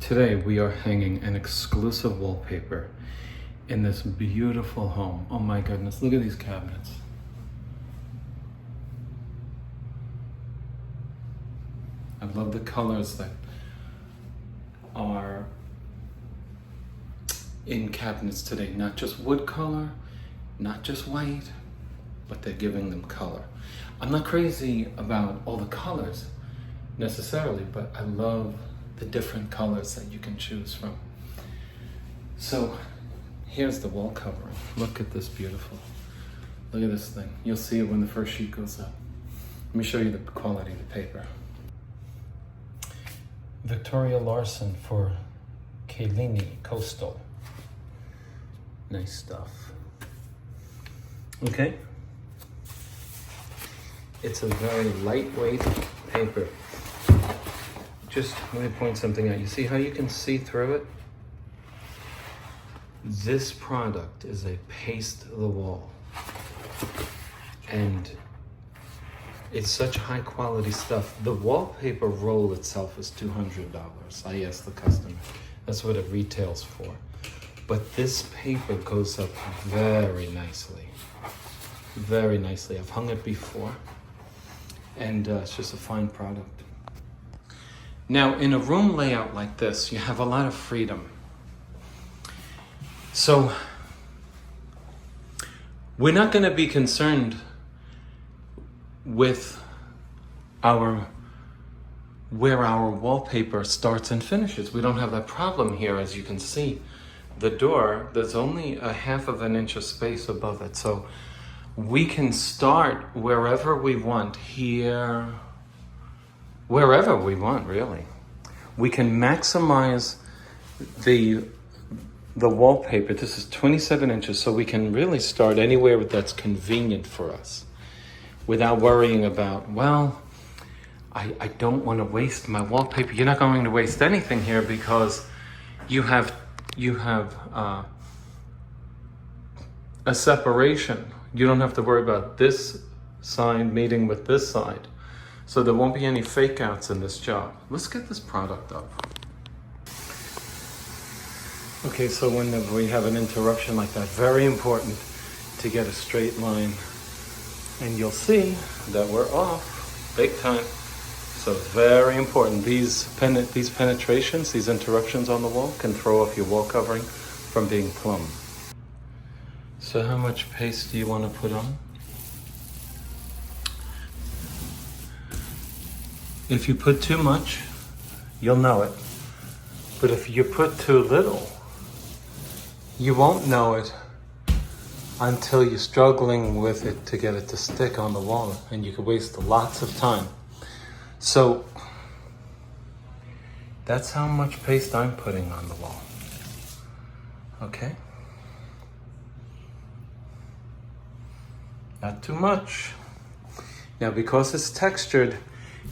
Today we are hanging an exclusive wallpaper in this beautiful home. Oh my goodness, look at these cabinets. I love the colors that are in cabinets today. Not just wood color, not just white, but they're giving them color. I'm not crazy about all the colors necessarily, but I love the different colors that you can choose from. So here's the wall covering. Look at this beautiful. Look at this thing. You'll see it when the first sheet goes up. Let me show you the quality of the paper. Victoria Larson for Kalini Coastal. Nice stuff. Okay. It's a very lightweight paper. Just let me point something out. You see how you can see through it? This product is a paste the wall. And it's such high quality stuff. The wallpaper roll itself is $200. I asked the customer. That's what it retails for. But this paper goes up very nicely. Very nicely. I've hung it before. And it's just a fine product. Now, in a room layout like this, you have a lot of freedom. So, we're not going to be concerned with where our wallpaper starts and finishes. We don't have that problem here. As you can see, the door, there's only a 1/2 inch of space above it. So, we can start wherever we want here. Wherever we want, really. We can maximize the wallpaper. This is 27 inches, so we can really start anywhere that's convenient for us without worrying about, well, I don't want to waste my wallpaper. You're not going to waste anything here because you have a separation. You don't have to worry about this side meeting with this side. So there won't be any fake outs in this job. Let's get this product up. Okay, so whenever we have an interruption like that, very important to get a straight line. And you'll see that we're off big time. So very important. These penetrations, these interruptions on the wall can throw off your wall covering from being plumb. So how much paste do you want to put on? If you put too much, you'll know it. But if you put too little, you won't know it until you're struggling with it to get it to stick on the wall, and you could waste lots of time. So that's how much paste I'm putting on the wall. Okay? Not too much. Now, because it's textured,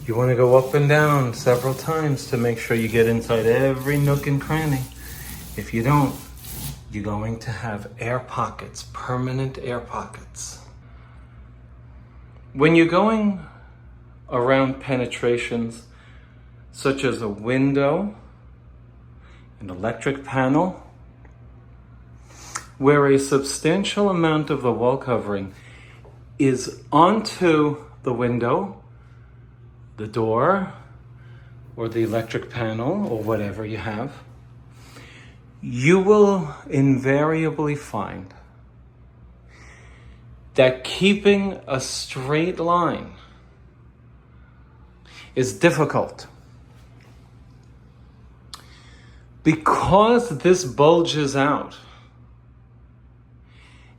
you want to go up and down several times to make sure you get inside every nook and cranny. If you don't, you're going to have air pockets, permanent air pockets. When you're going around penetrations, such as a window, an electric panel, where a substantial amount of the wall covering is onto the window, the door, or the electric panel, or whatever you have, you will invariably find that keeping a straight line is difficult. Because this bulges out,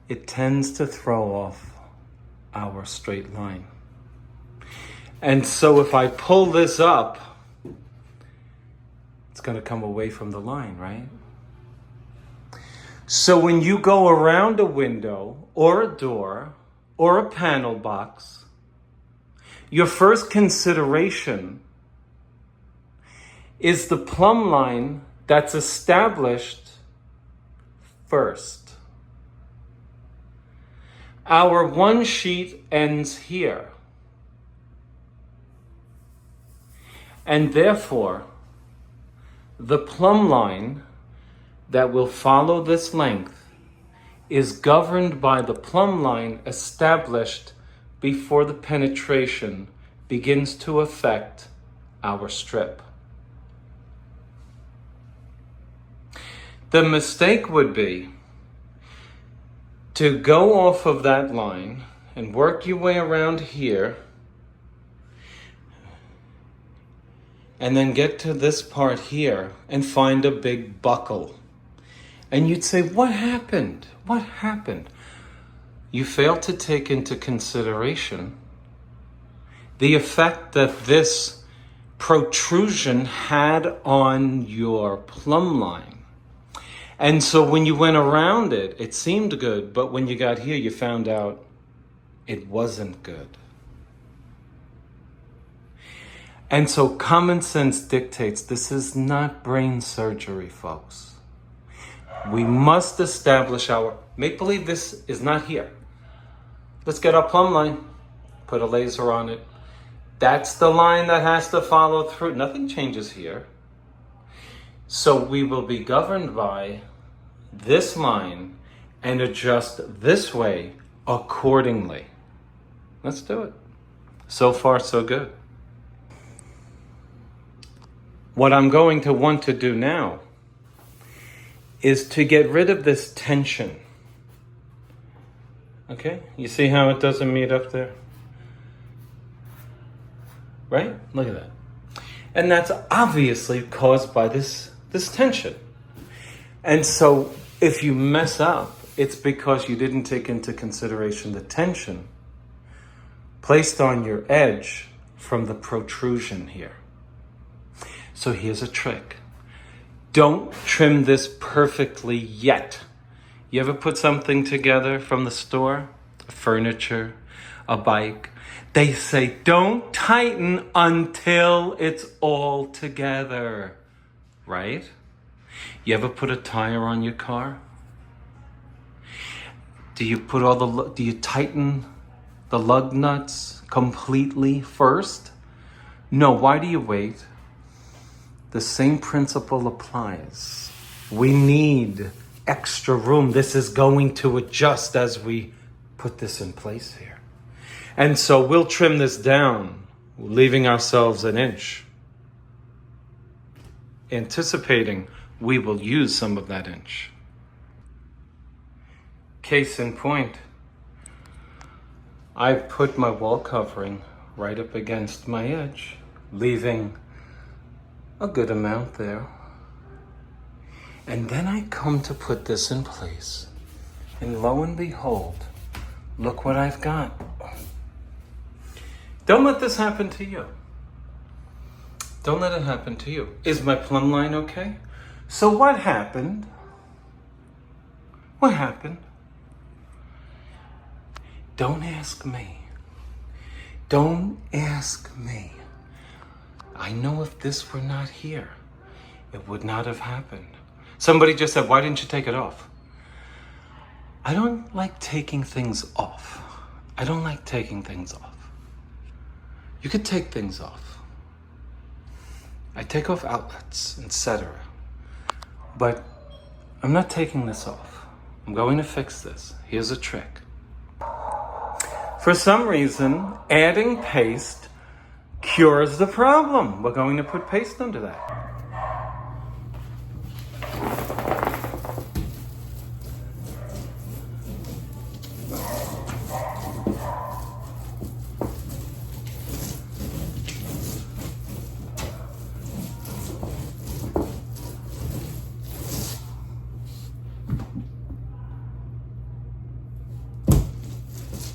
it tends to throw off our straight line. And so if I pull this up, it's going to come away from the line, right? So when you go around a window or a door or a panel box, your first consideration is the plumb line that's established first. Our one sheet ends here. And therefore, The plumb line that will follow this length is governed by the plumb line established before the penetration begins to affect our strip. The mistake would be to go off of that line and work your way around here and then get to this part here and find a big buckle. And you'd say, what happened? What happened? You failed to take into consideration the effect that this protrusion had on your plumb line. And so when you went around it, it seemed good, but when you got here, you found out it wasn't good. And so common sense dictates this is not brain surgery, folks. We must establish our, make believe this is not here. Let's get our plumb line, put a laser on it. That's the line that has to follow through. Nothing changes here. So we will be governed by this line and adjust this way accordingly. Let's do it. So far, so good. What I'm going to want to do now is to get rid of this tension. Okay? You see how it doesn't meet up there? Right? Look at that. And that's obviously caused by this tension. And so if you mess up, it's because you didn't take into consideration the tension placed on your edge from the protrusion here. So here's a trick. Don't trim this perfectly yet. You ever put something together from the store? Furniture, a bike. They say don't tighten until it's all together, right? You ever put a tire on your car? Do you tighten the lug nuts completely first? No, why do you wait? The same principle applies. We need extra room. This is going to adjust as we put this in place here. And so we'll trim this down, leaving ourselves an inch, anticipating we will use some of that inch. Case in point, I've put my wall covering right up against my edge, leaving a good amount there. And then I come to put this in place, and lo and behold, look what I've got. Don't let this happen to you. Don't let it happen to you. Is my plumb line okay? So what happened? What happened? Don't ask me. Don't ask me. I know if this were not here, it would not have happened. Somebody just said, why didn't you take it off? I don't like taking things off. I don't like taking things off. You could take things off. I take off outlets, etc. But I'm not taking this off. I'm going to fix this. Here's a trick. For some reason, adding paste cures the problem. We're going to put paste under that.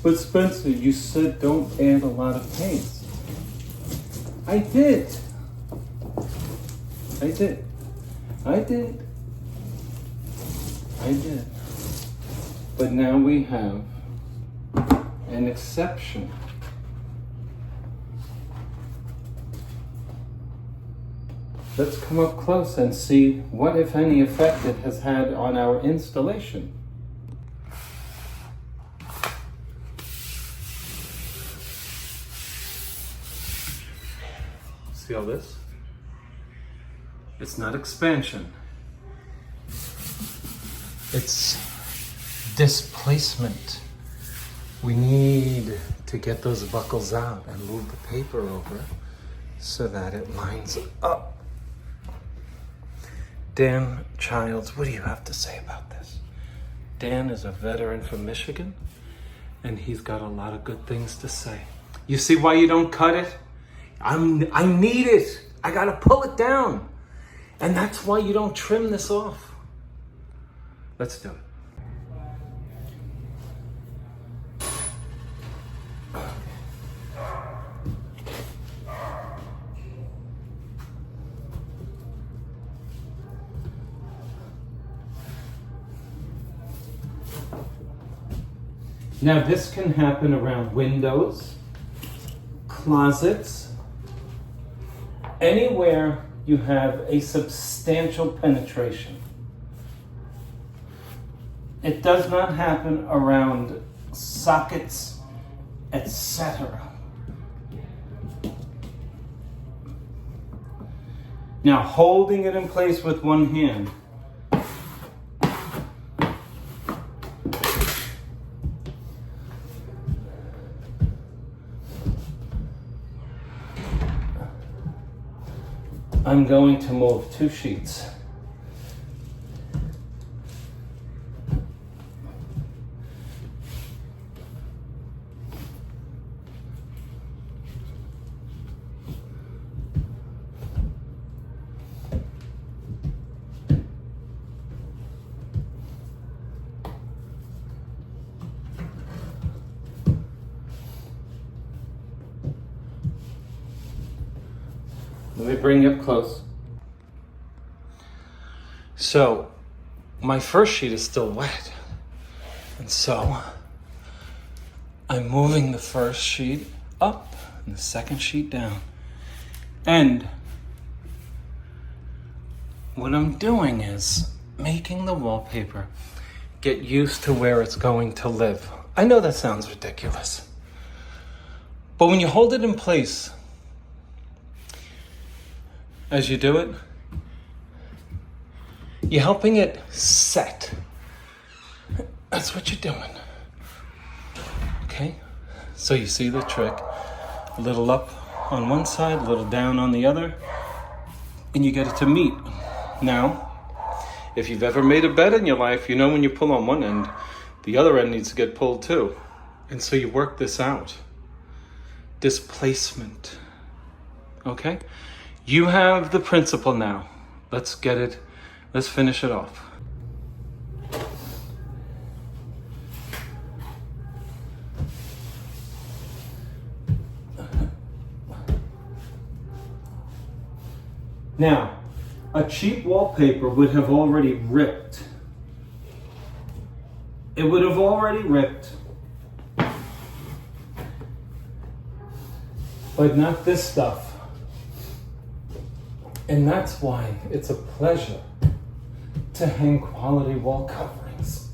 But Spencer, you said don't add a lot of paste. I did. I did. But now we have an exception. Let's come up close and see what, if any, effect it has had on our installation. See all this? It's not expansion. It's displacement. We need to get those buckles out and move the paper over so that it lines up. Dan Childs, what do you have to say about this? Dan is a veteran from Michigan, and he's got a lot of good things to say. You see why you don't cut it? I need it. I gotta pull it down. And that's why you don't trim this off. Let's do it. Now this can happen around windows, closets, anywhere you have a substantial penetration. It does not happen around sockets, etc. Now holding it in place with one hand, I'm going to move 2 sheets. Let me bring you up close. So, my first sheet is still wet. And so, I'm moving the first sheet up and the second sheet down. And what I'm doing is making the wallpaper get used to where it's going to live. I know that sounds ridiculous. But when you hold it in place, as you do it, you're helping it set. That's what you're doing. Okay? So you see the trick. A little up on one side, a little down on the other, and you get it to meet. Now, if you've ever made a bed in your life, you know when you pull on one end, the other end needs to get pulled too. And so you work this out. Displacement. Okay? You have the principle now. Let's get it, let's finish it off. Now, a cheap wallpaper would have already ripped. It would have already ripped. But not this stuff. And that's why it's a pleasure to hang quality wall coverings.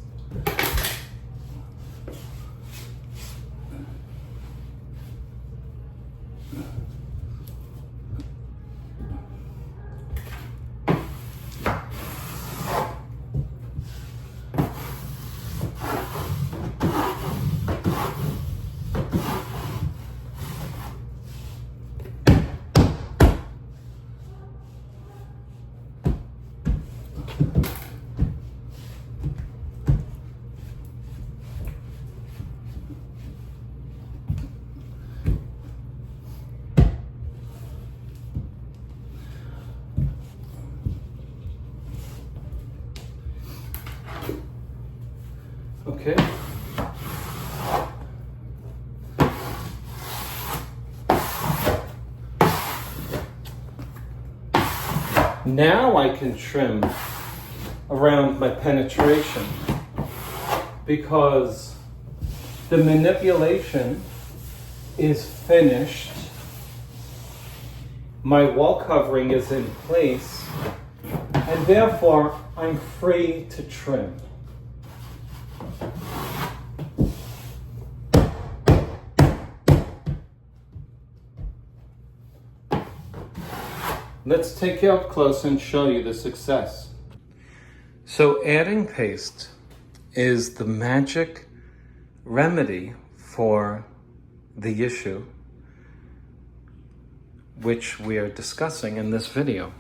Okay. Now I can trim around my penetration because the manipulation is finished. My wall covering is in place, and therefore I'm free to trim. Let's take you up close and show you the success. So adding paste is the magic remedy for the issue which we are discussing in this video.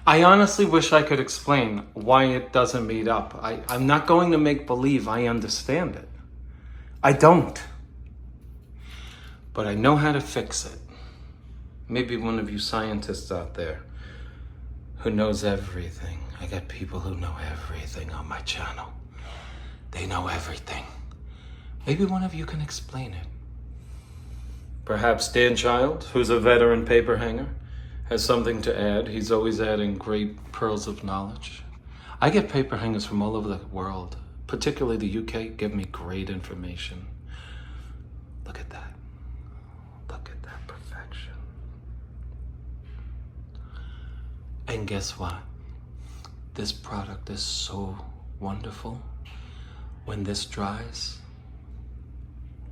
I honestly wish I could explain why it doesn't meet up. I'm not going to make believe I understand it. I don't. But I know how to fix it. Maybe one of you scientists out there who knows everything. I got people who know everything on my channel. They know everything. Maybe one of you can explain it. Perhaps Dan Child, who's a veteran paper hanger, has something to add. He's always adding great pearls of knowledge. I get paper hangers from all over the world, particularly the UK, give me great information. Look at that. Look at that perfection. And guess what? This product is so wonderful. When this dries,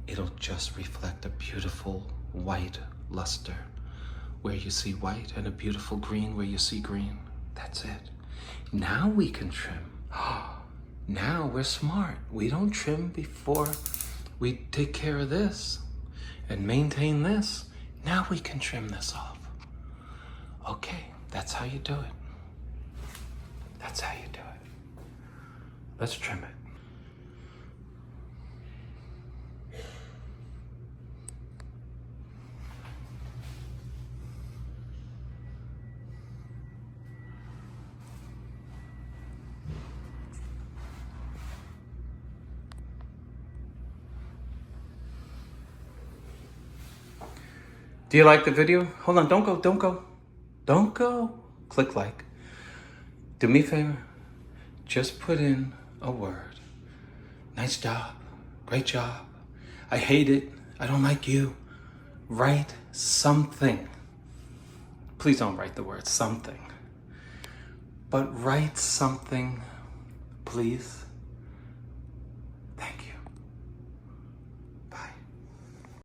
it'll just reflect a beautiful white luster where you see white and a beautiful green where you see green. That's it. Now we can trim. Now we're smart. We don't trim before we take care of this and maintain this. Now we can trim this off. Okay, that's how you do it. That's how you do it. Let's trim it. Do you like the video? Hold on, don't go, don't go. Don't go. Click like. Do me a favor. Just put in a word. Nice job. Great job. I hate it. I don't like you. Write something. Please don't write the word something. But write something, please.